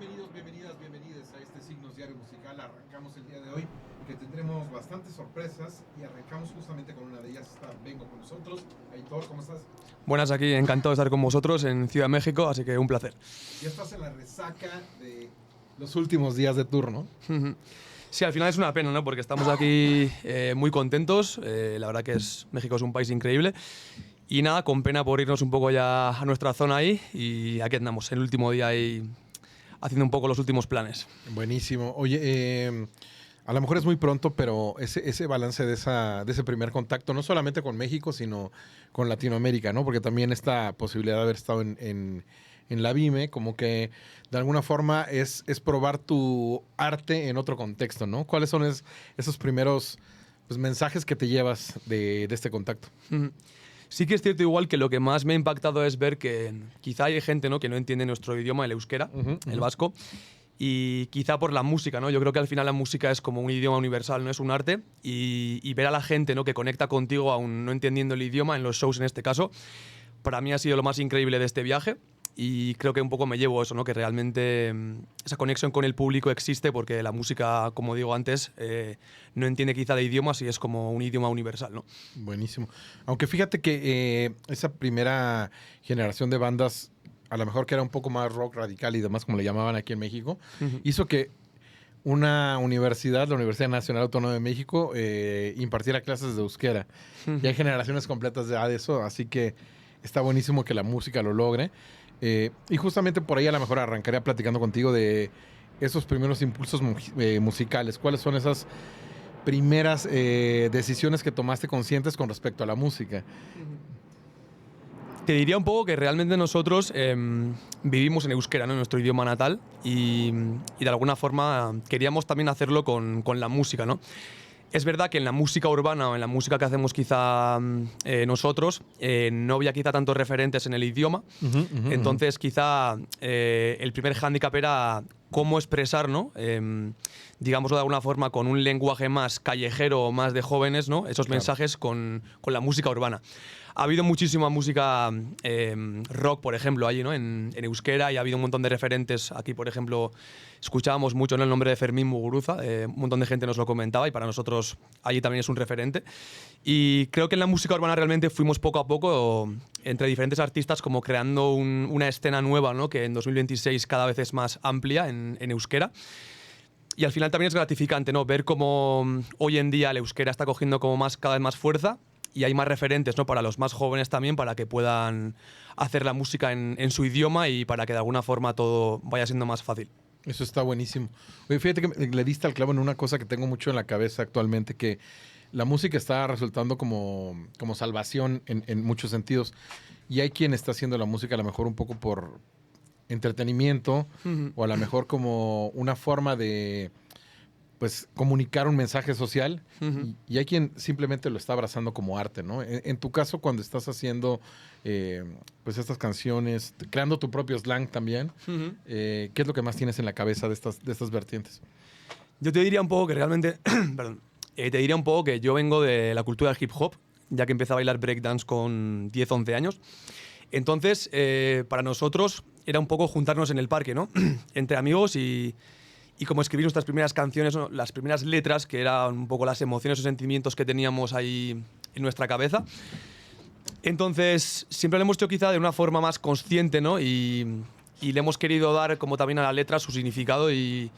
bienvenidas a este Signos Diario Musical. Arrancamos el día de hoy, que tendremos bastantes sorpresas y arrancamos justamente con una de ellas. Está Vengo con nosotros. Aitor, ¿cómo estás? Buenas, aquí encantado de estar con vosotros en Ciudad de México, así que un placer. Ya estás en la resaca de los últimos días de tour, ¿no? Sí, al final es una pena, ¿no? Porque estamos aquí muy contentos. La verdad que México es un país increíble. Y nada, con pena por irnos un poco ya a nuestra zona ahí. Y aquí andamos, el último día ahí haciendo un poco los últimos planes. Buenísimo. Oye, a lo mejor es muy pronto, pero ese balance de ese primer contacto, no solamente con México, sino con Latinoamérica, ¿no? Porque también esta posibilidad de haber estado en la BIME, como que de alguna forma es probar tu arte en otro contexto, ¿no? ¿Cuáles son esos primeros mensajes que te llevas de este contacto? Sí que es cierto igual que lo que más me ha impactado es ver que quizá hay gente, ¿no?, que no entiende nuestro idioma, el euskera, el vasco, y quizá por la música, ¿no? Yo creo que al final la música es como un idioma universal, no es un arte, y ver a la gente, ¿no?, que conecta contigo aún no entendiendo el idioma, en los shows en este caso, para mí ha sido lo más increíble de este viaje. Y creo que un poco me llevo eso, ¿no? Que realmente esa conexión con el público existe porque la música, como digo antes, no entiende quizá de idiomas y es como un idioma universal, ¿no? Buenísimo. Aunque fíjate que esa primera generación de bandas, a lo mejor que era un poco más rock radical y demás, como le llamaban aquí en México, hizo que una universidad, la Universidad Nacional Autónoma de México, impartiera clases de euskera. Y hay generaciones completas de eso, así que está buenísimo que la música lo logre. Y justamente por ahí a lo mejor arrancaría platicando contigo de esos primeros impulsos musicales. ¿Cuáles son esas primeras decisiones que tomaste conscientes con respecto a la música? Te diría un poco que realmente nosotros vivimos en euskera, ¿no?, en nuestro idioma natal, y de alguna forma queríamos también hacerlo con la música, ¿no? Es verdad que en la música urbana o en la música que hacemos quizá nosotros no había quizá tantos referentes en el idioma. Entonces quizá el primer hándicap era cómo expresar, ¿no? Digámoslo de alguna forma, con un lenguaje más callejero o más de jóvenes, ¿no?, esos mensajes con la música urbana. Ha habido muchísima música rock, por ejemplo, allí, ¿no?, en euskera, y ha habido un montón de referentes. Aquí, por ejemplo, escuchábamos mucho, ¿no?, el nombre de Fermín Muguruza, un montón de gente nos lo comentaba y para nosotros allí también es un referente. Y creo que en la música urbana realmente fuimos poco a poco, entre diferentes artistas, como creando una escena nueva, ¿no?, que en 2026 cada vez es más amplia en euskera. Y al final también es gratificante, ¿no?, ver cómo hoy en día el euskera está cogiendo como cada vez más fuerza. Y hay más referentes, ¿no?, para los más jóvenes también, para que puedan hacer la música en su idioma y para que de alguna forma todo vaya siendo más fácil. Eso está buenísimo. Oye, fíjate que le diste al clavo en una cosa que tengo mucho en la cabeza actualmente, que la música está resultando como salvación en muchos sentidos. Y hay quien está haciendo la música a lo mejor un poco por entretenimiento o a lo mejor como una forma de comunicar un mensaje social, y hay quien simplemente lo está abrazando como arte, ¿no? En tu caso, cuando estás haciendo estas canciones, creando tu propio slang también, ¿qué es lo que más tienes en la cabeza de estas vertientes? Yo te diría un poco que realmente, perdón, te diría un poco que yo vengo de la cultura del hip hop, ya que empecé a bailar breakdance con 10, 11 años. Entonces, para nosotros era un poco juntarnos en el parque, ¿no? Entre amigos y como escribir nuestras primeras canciones, ¿no?, las primeras letras, que eran un poco las emociones o sentimientos que teníamos ahí en nuestra cabeza. Entonces, siempre lo hemos hecho quizá de una forma más consciente, ¿no? Y le hemos querido dar como también a la letra su significado y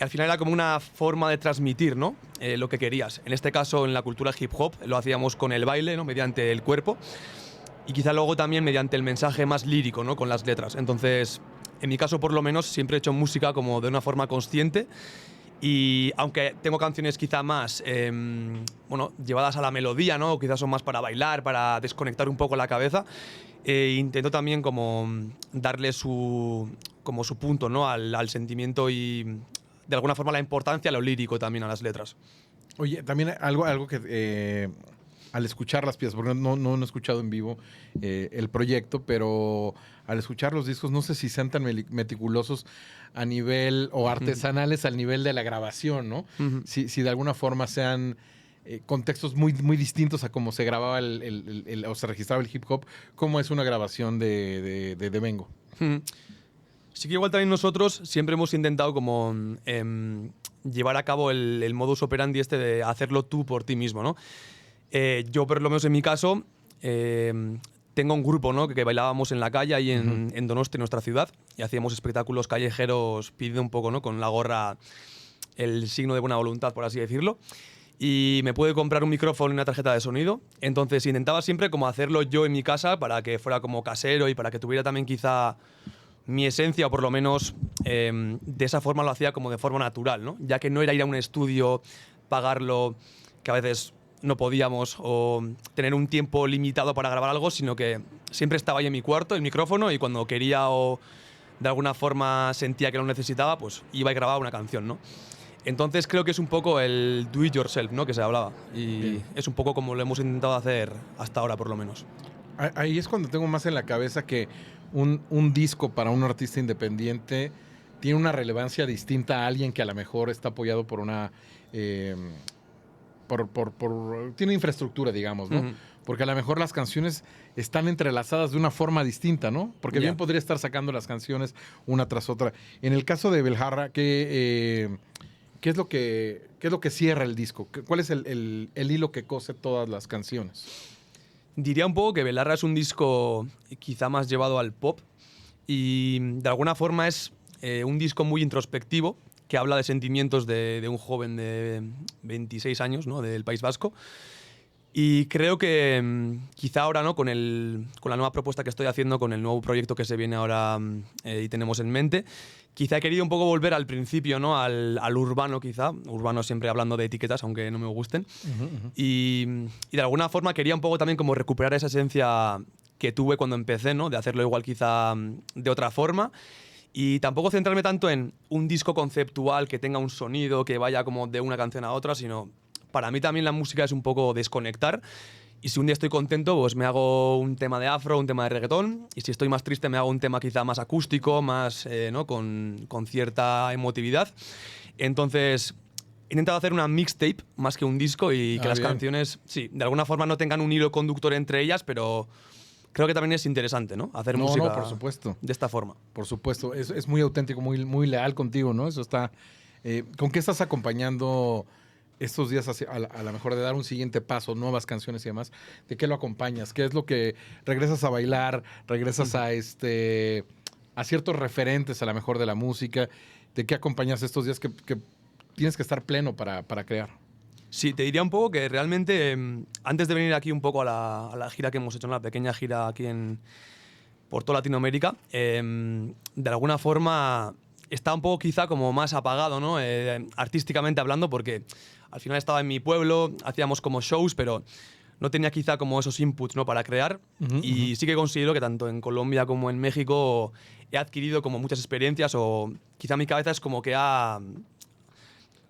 al final era como una forma de transmitir, ¿no?, lo que querías. En este caso, en la cultura hip hop, lo hacíamos con el baile, ¿no?, mediante el cuerpo, y quizá luego también mediante el mensaje más lírico, ¿no?, con las letras. Entonces, en mi caso, por lo menos, siempre he hecho música como de una forma consciente, y aunque tengo canciones quizá más llevadas a la melodía, ¿no?, o quizás son más para bailar, para desconectar un poco la cabeza, intento también como darle su punto, ¿no?, al sentimiento y de alguna forma la importancia a lo lírico también, a las letras. Oye, también algo que al escuchar las piezas, porque no he escuchado en vivo el proyecto, pero al escuchar los discos, no sé si sean tan meticulosos a nivel, o artesanales al nivel de la grabación, ¿no? Si de alguna forma sean contextos muy, muy distintos a cómo se grababa o se registraba el hip hop, ¿cómo es una grabación de Vengo? Sí que igual también nosotros siempre hemos intentado como llevar a cabo el modus operandi este de hacerlo tú por ti mismo, ¿no? Yo, por lo menos en mi caso, tengo un grupo, ¿no? que bailábamos en la calle ahí en Donosti, nuestra ciudad, y hacíamos espectáculos callejeros pidiendo un poco, ¿no? Con la gorra el signo de buena voluntad, por así decirlo. Y me pude comprar un micrófono y una tarjeta de sonido. Entonces intentaba siempre como hacerlo yo en mi casa para que fuera como casero y para que tuviera también quizá mi esencia, o por lo menos de esa forma lo hacía como de forma natural, ¿no? Ya que no era ir a un estudio, pagarlo, que a veces no podíamos, o tener un tiempo limitado para grabar algo, sino que siempre estaba ahí en mi cuarto, el micrófono, y cuando quería o de alguna forma sentía que lo necesitaba, pues iba y grababa una canción, ¿no? Entonces creo que es un poco el do it yourself, ¿no? Que se hablaba. Y Bien. es un poco como lo hemos intentado hacer hasta ahora, por lo menos. Ahí es cuando tengo más en la cabeza que un disco para un artista independiente tiene una relevancia distinta a alguien que a lo mejor está apoyado por una... tiene infraestructura, digamos, ¿no? Porque a lo mejor las canciones están entrelazadas de una forma distinta, ¿no? Porque bien podría estar sacando las canciones una tras otra. En el caso de Beljarra, ¿qué es lo que cierra el disco? ¿Cuál es el hilo que cose todas las canciones? Diría un poco que Belarra es un disco quizá más llevado al pop y de alguna forma es un disco muy introspectivo que habla de sentimientos de un joven de 26 años, ¿no? Del País Vasco. Y creo que quizá ahora, ¿no? con la nueva propuesta que estoy haciendo, con el nuevo proyecto que se viene ahora y tenemos en mente, quizá he querido un poco volver al principio, ¿no? al urbano quizá, urbano siempre hablando de etiquetas, aunque no me gusten. Y de alguna forma quería un poco también como recuperar esa esencia que tuve cuando empecé, ¿no? De hacerlo igual quizá de otra forma. Y tampoco centrarme tanto en un disco conceptual que tenga un sonido que vaya como de una canción a otra, sino para mí también la música es un poco desconectar. Y si un día estoy contento, pues me hago un tema de afro, un tema de reggaetón. Y si estoy más triste, me hago un tema quizá más acústico, más ¿no? con cierta emotividad. Entonces, he intentado hacer una mixtape más que un disco y que las canciones, sí, de alguna forma no tengan un hilo conductor entre ellas, pero creo que también es interesante, ¿no? Hacer música por supuesto. de esta forma. Por supuesto. Es muy auténtico, muy leal contigo, ¿no? Eso está... ¿Con qué estás acompañando estos días a lo mejor de dar un siguiente paso, nuevas canciones y demás? ¿De qué lo acompañas? ¿Qué es lo que regresas a bailar? ¿Regresas a ciertos referentes a lo mejor de la música? ¿De qué acompañas estos días que tienes que estar pleno para crear? Sí, te diría un poco que realmente antes de venir aquí un poco a la gira que hemos hecho, la pequeña gira aquí por toda Latinoamérica, de alguna forma está un poco quizá como más apagado, ¿no? Artísticamente hablando, porque al final estaba en mi pueblo, hacíamos como shows, pero no tenía quizá como esos inputs, ¿no? Para crear. Y sí que considero que tanto en Colombia como en México he adquirido como muchas experiencias, o quizá mi cabeza es como que ha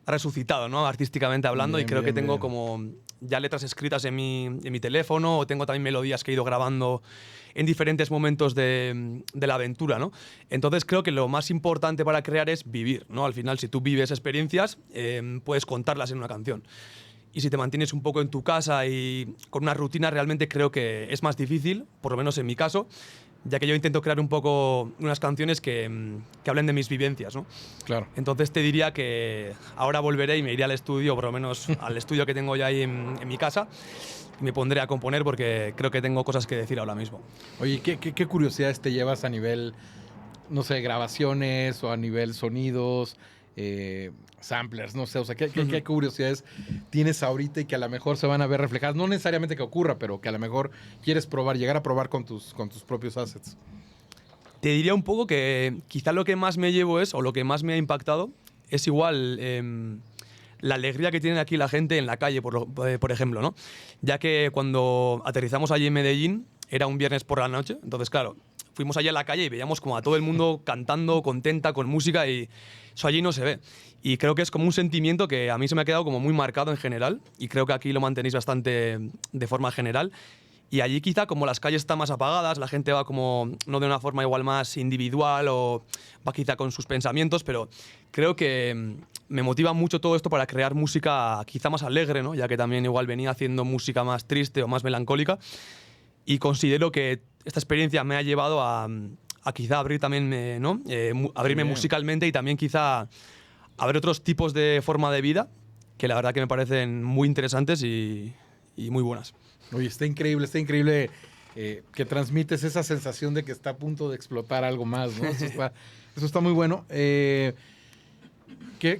resucitado, ¿no? Artísticamente hablando, y creo que tengo como ya letras escritas en mi teléfono, o tengo también melodías que he ido grabando en diferentes momentos de la aventura, ¿no? Entonces creo que lo más importante para crear es vivir, ¿no? Al final, si tú vives experiencias, puedes contarlas en una canción. Y si te mantienes un poco en tu casa y con una rutina, realmente creo que es más difícil, por lo menos en mi caso, ya que yo intento crear un poco unas canciones que hablen de mis vivencias, ¿no? Claro. Entonces te diría que ahora volveré y me iré al estudio, por lo menos al estudio que tengo ya ahí en mi casa, y me pondré a componer porque creo que tengo cosas que decir ahora mismo. Oye, ¿qué curiosidades te llevas a nivel, no sé, grabaciones o a nivel sonidos, samplers, no sé? O sea, ¿qué curiosidades tienes ahorita y que a lo mejor se van a ver reflejadas? No necesariamente que ocurra, pero que a lo mejor quieres probar, llegar a probar con tus propios assets. Te diría un poco que quizá lo que más me llevo o lo que más me ha impactado, es igual la alegría que tiene aquí la gente en la calle, por ejemplo, ¿no? Ya que cuando aterrizamos allí en Medellín, era un viernes por la noche, entonces claro, fuimos allí a la calle y veíamos como a todo el mundo cantando, contenta, con música, y eso allí no se ve. Y creo que es como un sentimiento que a mí se me ha quedado como muy marcado en general, y creo que aquí lo mantenéis bastante de forma general. Y allí quizá como las calles están más apagadas, la gente va como no de una forma igual más individual, o va quizá con sus pensamientos, pero creo que me motiva mucho todo esto para crear música quizá más alegre, ¿no? Ya que también igual venía haciendo música más triste o más melancólica, y considero que esta experiencia me ha llevado a a quizá abrir también, ¿no? Abrirme musicalmente y también quizá a ver otros tipos de forma de vida que la verdad que me parecen muy interesantes y muy buenas. Oye, está increíble que transmites esa sensación de que está a punto de explotar algo más, ¿no? Eso está muy bueno. ¿Qué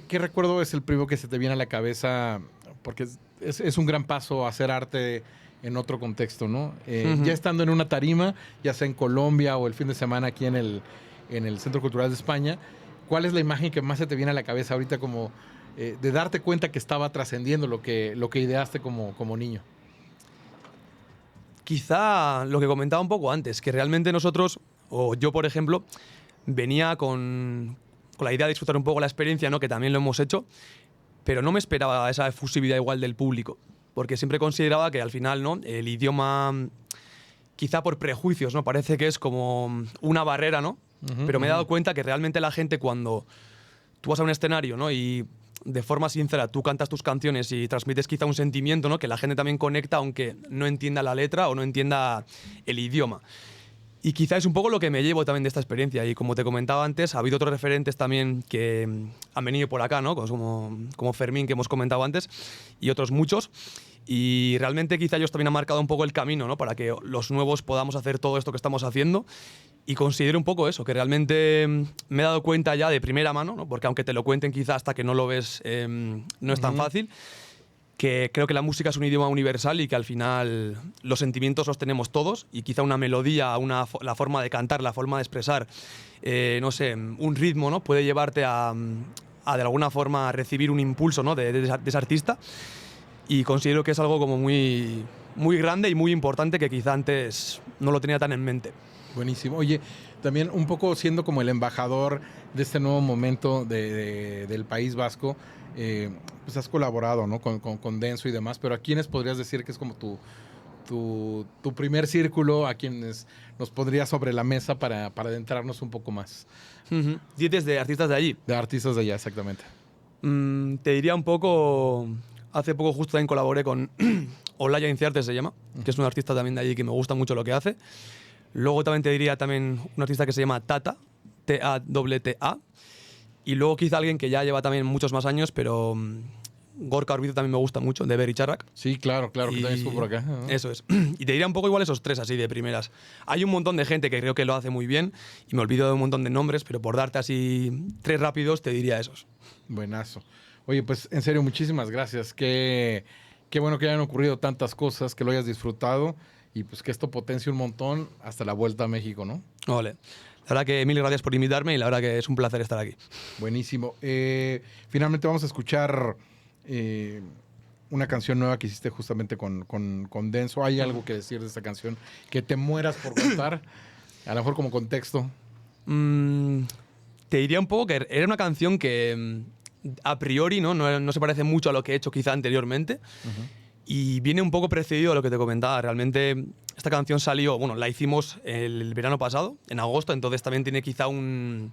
recuerdo es el primero que se te viene a la cabeza? Porque es un gran paso hacer arte en otro contexto, ¿no? Ya estando en una tarima, ya sea en Colombia o el fin de semana aquí en el Centro Cultural de España, ¿cuál es la imagen que más se te viene a la cabeza ahorita como de darte cuenta que estaba trascendiendo lo que ideaste como niño? Quizá lo que comentaba un poco antes, que realmente nosotros, o yo por ejemplo, venía con la idea de disfrutar un poco la experiencia, ¿no? Que también lo hemos hecho, pero no me esperaba esa efusividad igual del público, porque siempre consideraba que al final, ¿no? El idioma, quizá por prejuicios, ¿no? Parece que es como una barrera, ¿no? Pero me he dado cuenta que realmente la gente, cuando tú vas a un escenario, ¿no? Y de forma sincera tú cantas tus canciones y transmites quizá un sentimiento, ¿no? Que la gente también conecta aunque no entienda la letra o no entienda el idioma. Y quizá es un poco lo que me llevo también de esta experiencia. Y como te comentaba antes, ha habido otros referentes también que han venido por acá, ¿no? Como Fermín, que hemos comentado antes, y otros muchos. Y realmente quizá ellos también han marcado un poco el camino, ¿no? Para que los nuevos podamos hacer todo esto que estamos haciendo. Y considero un poco eso, que realmente me he dado cuenta ya de primera mano, ¿no? Porque aunque te lo cuenten quizá hasta que no lo ves, no es tan fácil, que creo que la música es un idioma universal y que al final los sentimientos los tenemos todos, y quizá una melodía, la forma de cantar, la forma de expresar, no sé, un ritmo, ¿no? Puede llevarte a de alguna forma recibir un impulso, ¿no? de ese artista, y considero que es algo como muy, muy grande y muy importante que quizá antes no lo tenía tan en mente. Buenísimo. Oye, también un poco siendo como el embajador de este nuevo momento del País Vasco, pues has colaborado, ¿no? con Denso y demás, pero ¿a quiénes podrías decir que es como tu primer círculo, a quienes nos pondrías sobre la mesa para adentrarnos un poco más? ¿Dices de artistas de allí? De artistas de allá, exactamente. Te diría un poco... Hace poco justo también colaboré con Olaya Inciarte, se llama, que es un artista también de allí que me gusta mucho lo que hace. Luego también te diría un artista que se llama Tata, T-A-T-T-A. Y luego quizá alguien que ya lleva también muchos más años, pero Gorka Orbizo también me gusta mucho, de Bericharrak. Sí, claro, que también estuvo por acá. Eso es. Y te diría un poco igual esos tres así de primeras. Hay un montón de gente que creo que lo hace muy bien y me olvido de un montón de nombres, pero por darte así tres rápidos te diría esos. Buenazo. Oye, pues en serio, muchísimas gracias. Qué bueno que hayan ocurrido tantas cosas, que lo hayas disfrutado y pues que esto potencie un montón hasta la vuelta a México, ¿no? Vale. La verdad que mil gracias por invitarme y la verdad que es un placer estar aquí. Buenísimo. Finalmente vamos a escuchar una canción nueva que hiciste justamente con Denso. ¿Hay algo que decir de esta canción que te mueras por contar? A lo mejor como contexto. Te diría un poco que era una canción que a priori no se parece mucho a lo que he hecho quizá anteriormente. Y viene un poco precedido a lo que te comentaba. Realmente esta canción salió, la hicimos el verano pasado, en agosto, entonces también tiene quizá una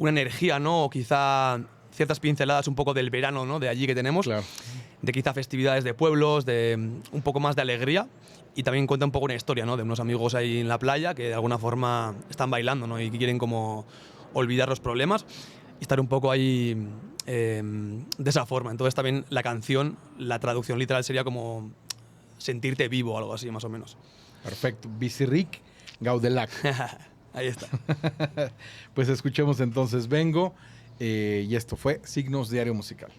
energía, ¿no? O quizá ciertas pinceladas un poco del verano, ¿no? De allí que tenemos. Claro. De quizá festividades de pueblos, de un poco más de alegría. Y también cuenta un poco una historia, ¿no? De unos amigos ahí en la playa que de alguna forma están bailando, ¿no? Y que quieren como olvidar los problemas y estar un poco ahí de esa forma. Entonces también la canción, la traducción literal sería como sentirte vivo o algo así, más o menos. Perfecto. Bizirrik Gaudelac. Ahí está. Pues escuchemos entonces Vengo y esto fue Signos Diario Musical.